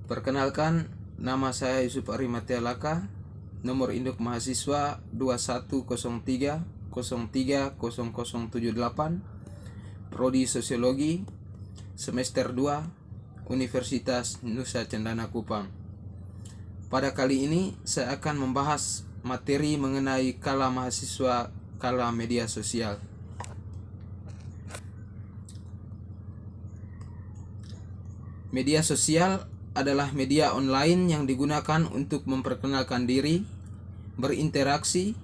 Perkenalkan, nama saya Yusuf Arimatea Laka, nomor induk mahasiswa 2103030078, Prodi Sosiologi, semester 2, Universitas Nusa Cendana Kupang. Pada kali ini saya akan membahas materi mengenai kala mahasiswa, kala media sosial. Media sosial adalah media online yang digunakan untuk memperkenalkan diri, berinteraksi,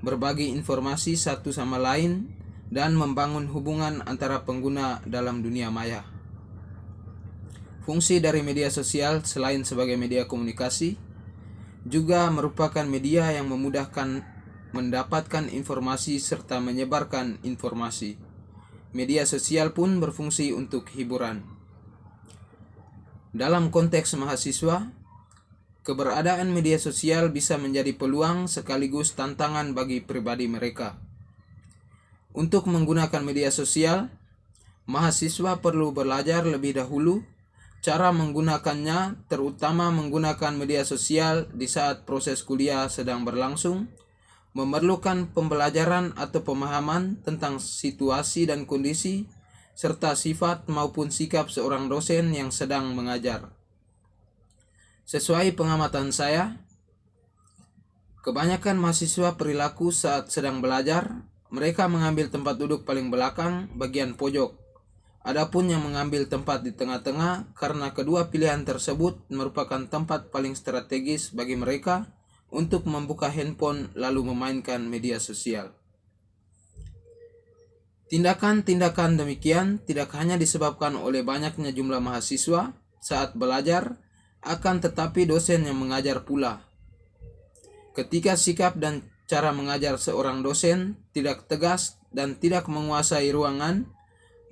berbagi informasi satu sama lain, dan membangun hubungan antara pengguna dalam dunia maya. Fungsi dari media sosial selain sebagai media komunikasi, juga merupakan media yang memudahkan mendapatkan informasi serta menyebarkan informasi. Media sosial pun berfungsi untuk hiburan. Dalam konteks mahasiswa, keberadaan media sosial bisa menjadi peluang sekaligus tantangan bagi pribadi mereka. Untuk menggunakan media sosial, mahasiswa perlu belajar lebih dahulu cara menggunakannya, terutama menggunakan media sosial di saat proses kuliah sedang berlangsung, memerlukan pembelajaran atau pemahaman tentang situasi dan kondisi, serta sifat maupun sikap seorang dosen yang sedang mengajar. Sesuai pengamatan saya, kebanyakan mahasiswa perilaku saat sedang belajar, mereka mengambil tempat duduk paling belakang, bagian pojok. Adapun yang mengambil tempat di tengah-tengah, karena kedua pilihan tersebut merupakan tempat paling strategis bagi mereka untuk membuka handphone lalu memainkan media sosial. Tindakan-tindakan demikian tidak hanya disebabkan oleh banyaknya jumlah mahasiswa saat belajar, akan tetapi dosen yang mengajar pula. Ketika sikap dan cara mengajar seorang dosen tidak tegas dan tidak menguasai ruangan,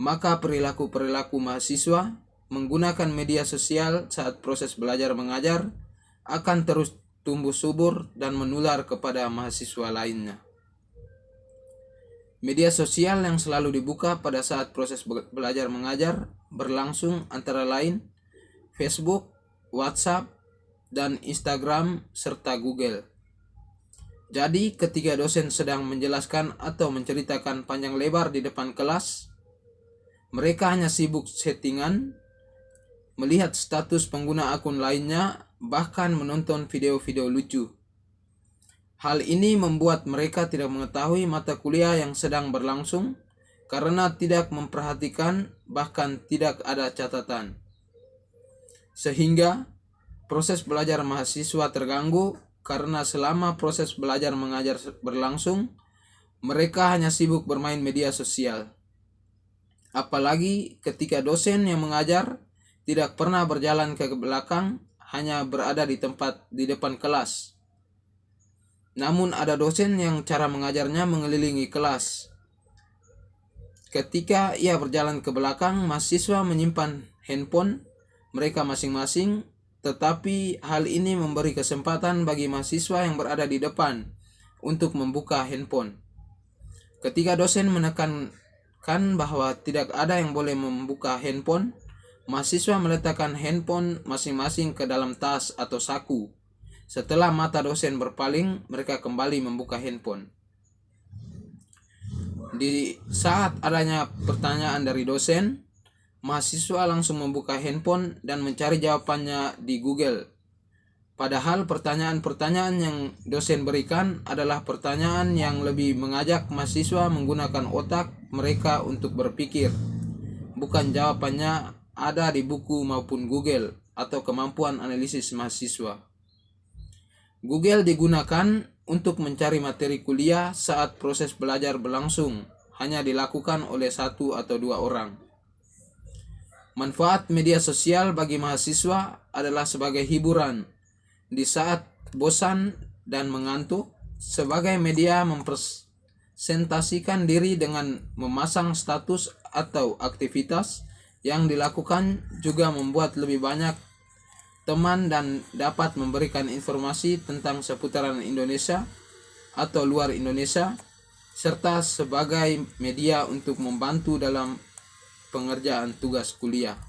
maka perilaku-perilaku mahasiswa menggunakan media sosial saat proses belajar mengajar akan terus tumbuh subur dan menular kepada mahasiswa lainnya. Media sosial yang selalu dibuka pada saat proses belajar mengajar berlangsung antara lain Facebook, WhatsApp, dan Instagram, serta Google. Jadi ketika dosen sedang menjelaskan atau menceritakan panjang lebar di depan kelas, mereka hanya sibuk settingan, melihat status pengguna akun lainnya, bahkan menonton video-video lucu. Hal ini membuat mereka tidak mengetahui mata kuliah yang sedang berlangsung karena tidak memperhatikan, bahkan tidak ada catatan. Sehingga proses belajar mahasiswa terganggu karena selama proses belajar mengajar berlangsung, mereka hanya sibuk bermain media sosial. Apalagi ketika dosen yang mengajar tidak pernah berjalan ke belakang, hanya berada di depan kelas. Namun ada dosen yang cara mengajarnya mengelilingi kelas. Ketika ia berjalan ke belakang, mahasiswa menyimpan handphone mereka masing-masing, tetapi hal ini memberi kesempatan bagi mahasiswa yang berada di depan untuk membuka handphone. Ketika dosen menekankan bahwa tidak ada yang boleh membuka handphone, mahasiswa meletakkan handphone masing-masing ke dalam tas atau saku. Setelah mata dosen berpaling, mereka kembali membuka handphone. Di saat adanya pertanyaan dari dosen, mahasiswa langsung membuka handphone dan mencari jawabannya di Google. Padahal pertanyaan-pertanyaan yang dosen berikan adalah pertanyaan yang lebih mengajak mahasiswa menggunakan otak mereka untuk berpikir. Bukan jawabannya ada di buku maupun Google atau kemampuan analisis mahasiswa. Google digunakan untuk mencari materi kuliah saat proses belajar berlangsung, hanya dilakukan oleh satu atau dua orang. Manfaat media sosial bagi mahasiswa adalah sebagai hiburan di saat bosan dan mengantuk, sebagai media mempresentasikan diri dengan memasang status atau aktivitas yang dilakukan, juga membuat lebih banyak teman dan dapat memberikan informasi tentang seputaran Indonesia atau luar Indonesia, serta sebagai media untuk membantu dalam pengerjaan tugas kuliah.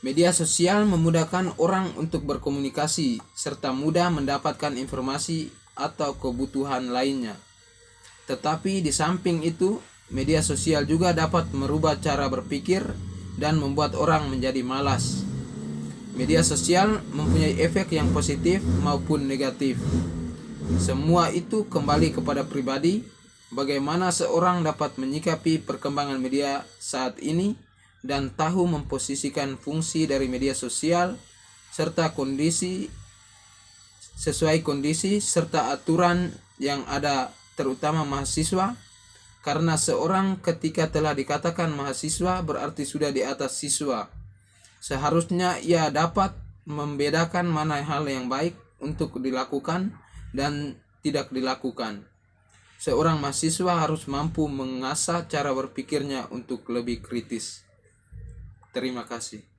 Media sosial memudahkan orang untuk berkomunikasi serta mudah mendapatkan informasi atau kebutuhan lainnya. Tetapi di samping itu, media sosial juga dapat merubah cara berpikir dan membuat orang menjadi malas. Media sosial mempunyai efek yang positif maupun negatif. Semua itu kembali kepada pribadi, bagaimana seorang dapat menyikapi perkembangan media saat ini dan tahu memposisikan fungsi dari media sosial serta sesuai kondisi serta aturan yang ada, terutama mahasiswa, karena seorang ketika telah dikatakan mahasiswa berarti sudah di atas siswa. Seharusnya ia dapat membedakan mana hal yang baik untuk dilakukan dan tidak dilakukan. Seorang mahasiswa harus mampu mengasah cara berpikirnya untuk lebih kritis. Terima kasih.